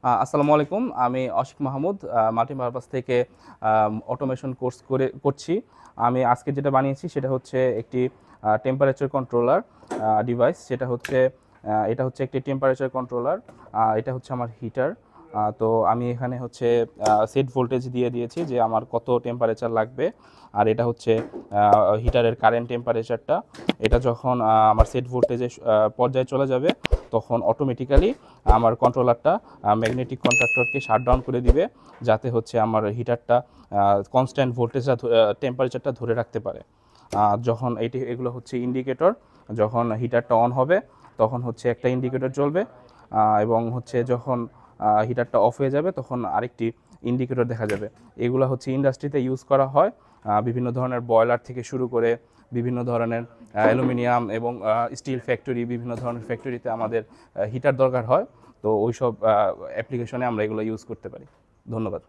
আসসালামু আলাইকুম। আমি অশিক মাহমুদ মাল্টিপারপাস থেকে অটোমেশন কোর্স করছি। আমি আজকে যেটা বানিয়েছি সেটা হচ্ছে একটি টেম্পারেচার কন্ট্রোলার ডিভাইস। এটা হচ্ছে একটি টেম্পারেচার কন্ট্রোলার। এটা হচ্ছে আমার হিটার। তো আমি এখানে হচ্ছে সেট ভোল্টেজ দিয়ে দিয়েছি যে আমার কত টেম্পারেচার লাগবে। আর এটা হচ্ছে হিটারের কারেন্ট টেম্পারেচারটা। এটা যখন আমার সেট ভোল্টেজের পর্যায়ে চলে যাবে তখন অটোমেটিক্যালি আমার কন্ট্রোলারটা ম্যাগনেটিক কন্ট্রাক্টরকে শাটডাউন করে দিবে, যাতে হচ্ছে আমার হিটারটা কনস্ট্যান্ট ভোল্টেজটা টেম্পারেচারটা ধরে রাখতে পারে। যখন এগুলো হচ্ছে ইন্ডিকেটর। যখন হিটারটা অন হবে তখন হচ্ছে একটা ইন্ডিকেটর জ্বলবে, এবং হচ্ছে যখন হিটারটা অফ হয়ে যাবে তখন আরেকটি ইন্ডিকেটর দেখা যাবে। এগুলো হচ্ছে ইন্ডাস্ট্রিতে ইউজ করা হয়। বিভিন্ন ধরনের বয়লার থেকে শুরু করে বিভিন্ন ধরনের অ্যালুমিনিয়াম এবং স্টিল ফ্যাক্টরি, বিভিন্ন ধরনের ফ্যাক্টরিতে আমাদের হিটার দরকার হয়। তো ওইসব অ্যাপ্লিকেশনে আমরা এগুলো ইউজ করতে পারি। ধন্যবাদ।